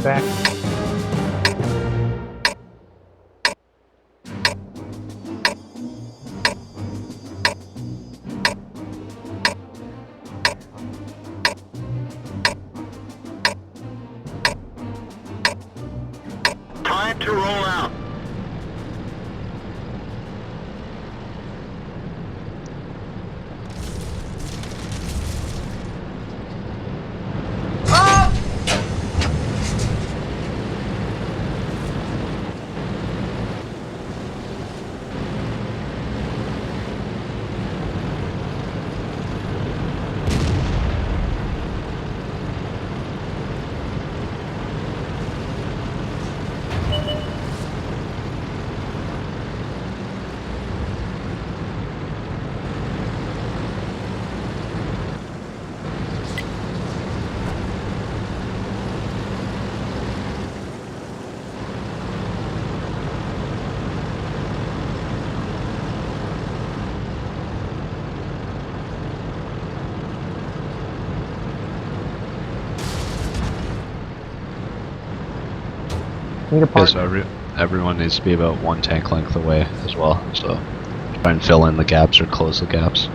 Back. Time to roll out. Need a Yeah, part. so everyone needs to be about one tank length away as well, so try and fill in the gaps or close the gaps.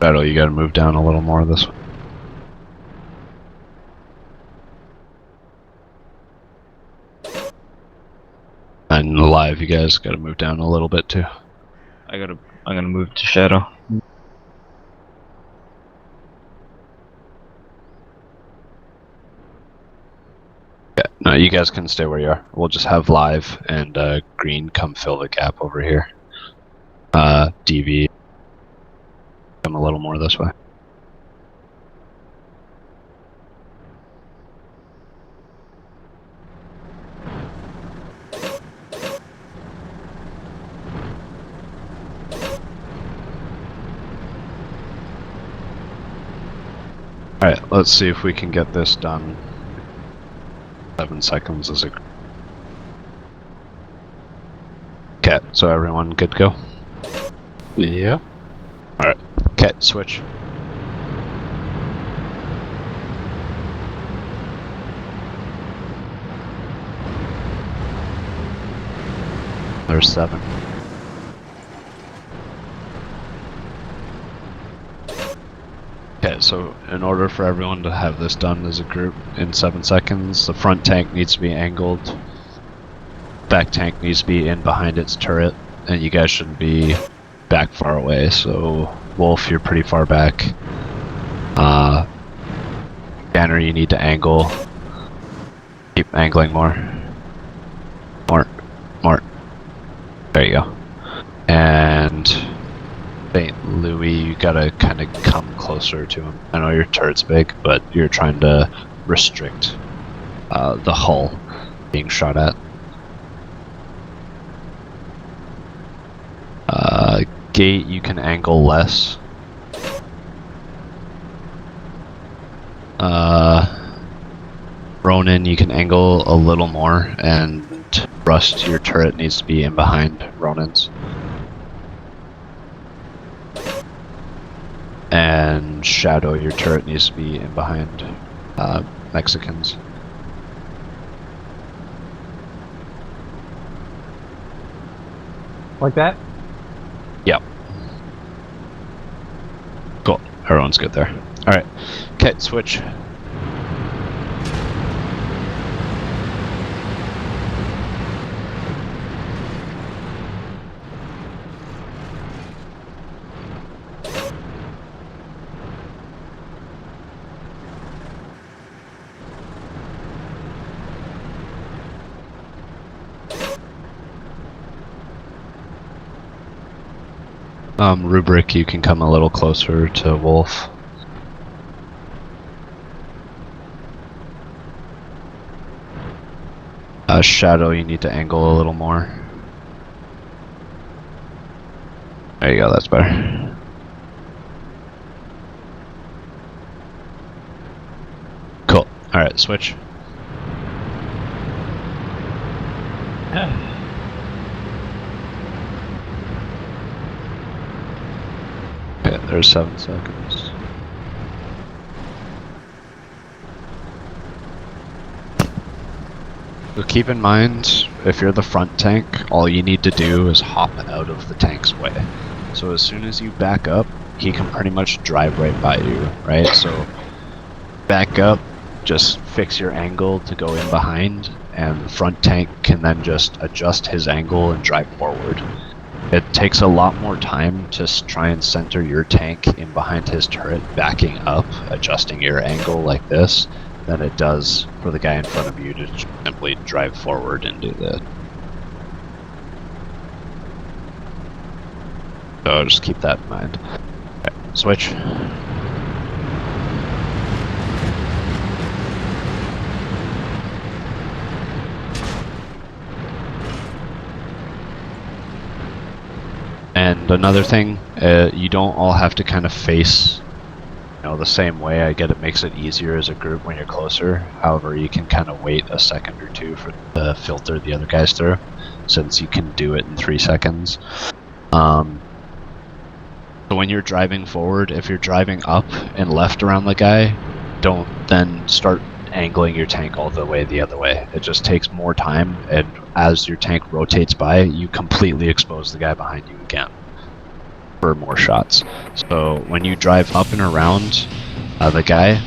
Shadow, you gotta move down a little more this way. And live, you guys gotta move down a little bit too. I'm gonna move to Shadow. Yeah, no, you guys can stay where you are. We'll just have live and green come fill the gap over here. DV, come a little more this way. Alright, let's see if we can get this done. 7 seconds is a... Okay, so everyone good to go? Yeah. Alright, okay, switch. There's 7. Okay, so in order for everyone to have this done as a group in 7 seconds, the front tank needs to be angled, back tank needs to be in behind its turret, and you guys shouldn't be back far away. So Wolf, you're pretty far back. Banner, you need to angle. Keep angling more. More. There you go. And St. Louis, you gotta kind of come closer to him. I know your turret's big, but you're trying to restrict the hull being shot at. Gate, you can angle less. Ronin, you can angle a little more, and Rust, your turret needs to be in behind Ronin's. And Shadow, your turret needs to be in behind Mexicans. Like that? Yep. Cool. Everyone's good there. Alright. Okay, switch. Rubric, you can come a little closer to Wolf. Shadow, you need to angle a little more. There you go, that's better. Cool. Alright, switch. there's 7 seconds. So keep in mind, if you're the front tank, all you need to do is hop out of the tank's way. So as soon as you back up, he can pretty much drive right by you, right? So back up, just fix your angle to go in behind, and the front tank can then just adjust his angle and drive forward. It takes a lot more time to try and center your tank in behind his turret, backing up, adjusting your angle like this, than it does for the guy in front of you to simply drive forward and do that. So just keep that in mind. Okay, switch. And another thing, you don't all have to kind of face, the same way. I get it makes it easier as a group when you're closer. However, you can kind of wait a second or two for the filter the other guys through, since you can do it in 3 seconds. So when you're driving forward, if you're driving up and left around the guy, don't then start angling your tank all the way the other way. It just takes more time, and as your tank rotates by, you completely expose the guy behind you again for more shots. So when you drive up and around the guy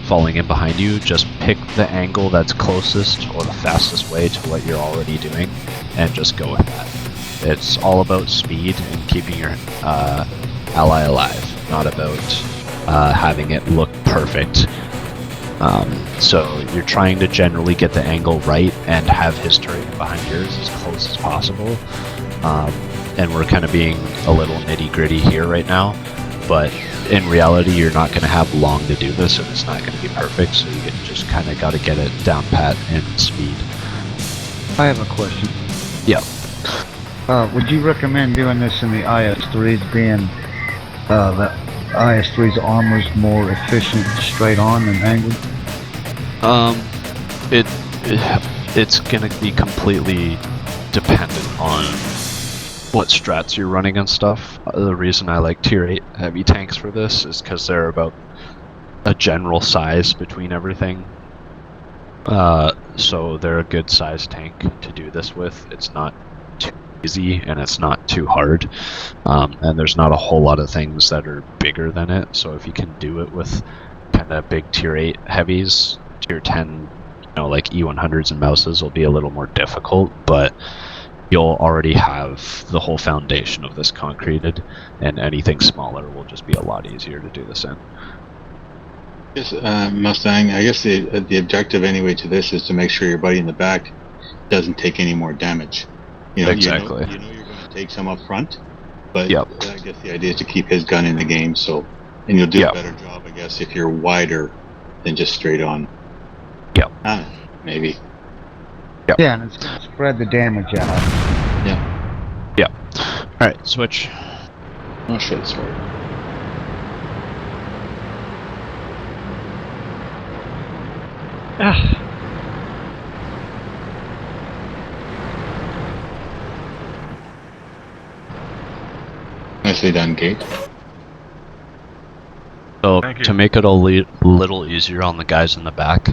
falling in behind you, just pick the angle that's closest or the fastest way to what you're already doing and just go with that. It's all about speed and keeping your ally alive, not about having it look perfect. So you're trying to generally get the angle right and have his turret behind yours as close as possible. And we're kind of being a little nitty-gritty here right now, but in reality you're not going to have long to do this, and it's not going to be perfect, so you just kind of got to get it down pat and speed. I have a question. Yeah. Would you recommend doing this in the IS-3s, being the IS-3's armor's more efficient straight on than angled? It's gonna be completely dependent on what strats you're running and stuff. The reason I like tier 8 heavy tanks for this is because they're about a general size between everything. So they're a good size tank to do this with. It's not too easy and it's not too hard. And there's not a whole lot of things that are bigger than it. So if you can do it with kind of big tier 8 heavies, tier 10, like E100s and mouses will be a little more difficult, but you'll already have the whole foundation of this concreted, and anything smaller will just be a lot easier to do this in. Yes, Mustang, I guess the objective anyway to this is to make sure your buddy in the back doesn't take any more damage. Exactly. You know you're going to take some up front, but yep. I guess the idea is to keep his gun in the game, and you'll do yep. a better job, I guess, if you're wider than just straight on. Yep. Maybe. Yep. Yeah, and it's going to spread the damage out. Yeah. Yep. Alright, switch. Oh shit, sorry. Nicely done, Kate. So, to make it a little easier on the guys in the back,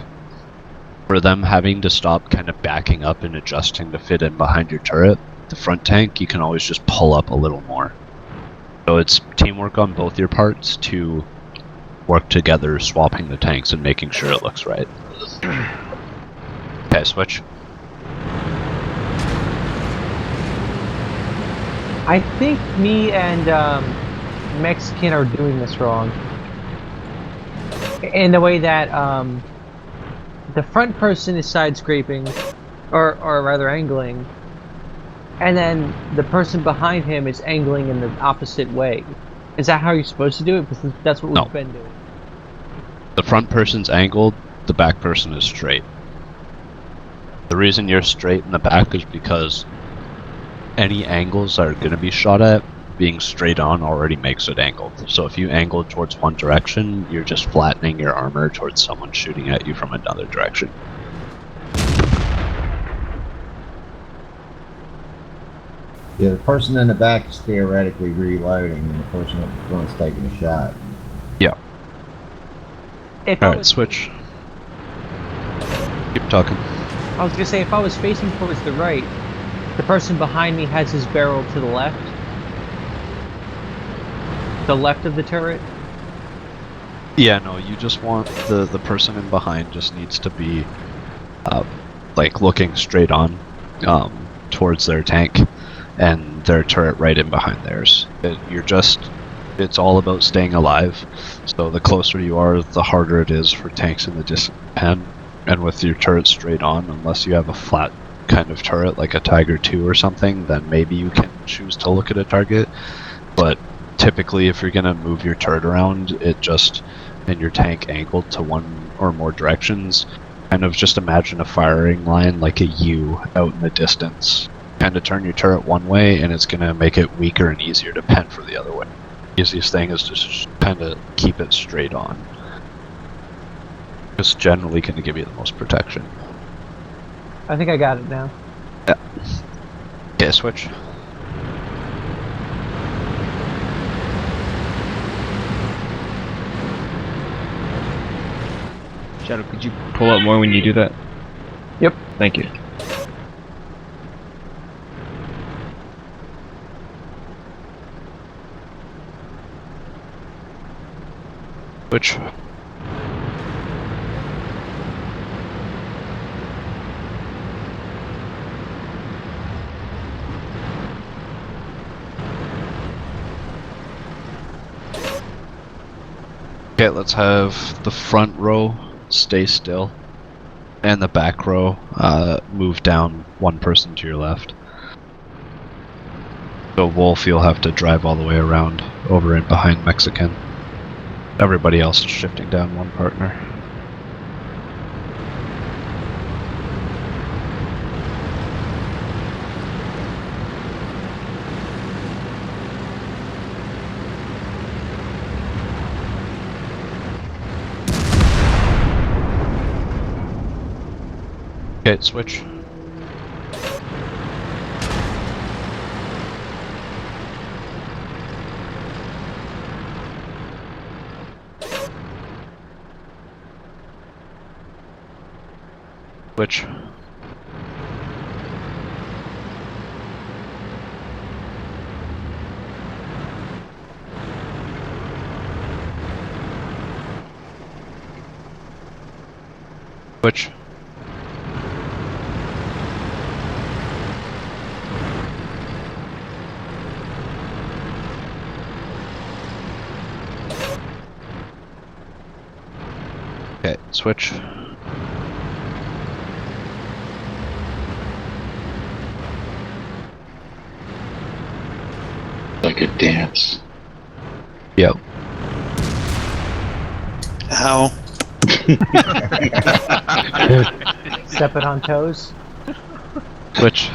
for them having to stop kind of backing up and adjusting to fit in behind your turret, the front tank, you can always just pull up a little more. So it's teamwork on both your parts to work together, swapping the tanks and making sure it looks right. Okay, switch. I think me and Mexican are doing this wrong. In the way that the front person is side scraping, or rather angling, and then the person behind him is angling in the opposite way. Is that how you're supposed to do it? Because that's what we've been doing. The front person's angled, the back person is straight. The reason you're straight in the back is because any angles that are going to be shot at, being straight on already makes it angled. So if you angle towards one direction, you're just flattening your armor towards someone shooting at you from another direction. Yeah, the person in the back is theoretically reloading, and the person up in front is taking a shot. If I Alright, was, switch. Keep talking. I was gonna say, if I was facing towards the right, the person behind me has his barrel to the left. The left of the turret. Yeah, no, you just want the person in behind just needs to be, like, looking straight on, towards their tank, and their turret right in behind theirs. It's all about staying alive, so the closer you are, the harder it is for tanks in the distance. And with your turret straight on, unless you have a flat kind of turret, like a Tiger 2 or something, then maybe you can choose to look at a target, but typically if you're going to move your turret around, and your tank angled to one or more directions, kind of just imagine a firing line like a U out in the distance. Kind of turn your turret one way, and it's going to make it weaker and easier to pen for the other way. The easiest thing is to just kind of keep it straight on. It's generally going to give you the most protection. I think I got it now. Yeah. Okay, switch. Shadow, could you pull up more when you do that? Yep. Thank you. Switch. Okay, let's have the front row stay still, and the back row move down one person to your left. So Wolf, you'll have to drive all the way around over and behind Mexican. Everybody else is shifting down one partner. Okay, switch. Switch. Switch. Okay, switch. Like a dance. Yep. How? Stepping on toes. Switch.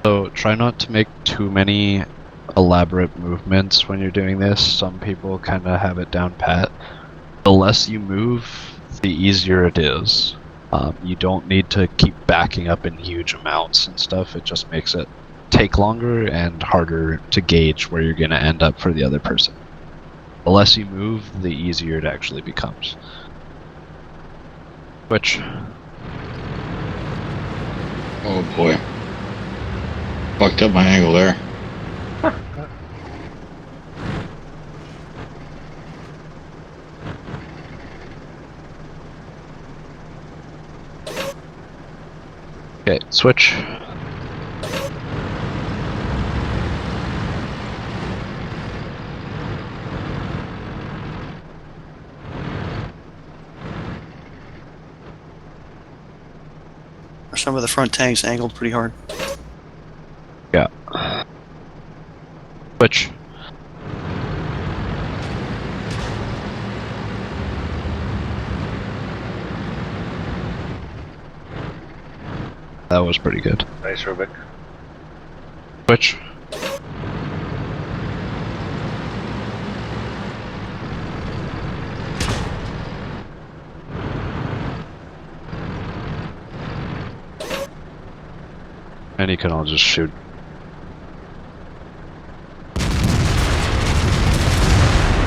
So try not to make too many elaborate movements when you're doing this. Some people kind of have it down pat. The less you move, the easier it is. You don't need to keep backing up in huge amounts and stuff. It just makes it take longer and harder to gauge where you're going to end up for the other person. The less you move, the easier it actually becomes. Switch. Oh boy. Fucked up my angle there. Okay, switch. Some of the front tanks angled pretty hard. Yeah. Switch. That was pretty good. Nice, Rubik. Switch. And you can all just shoot.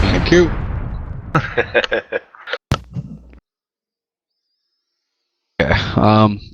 Thank you. Okay.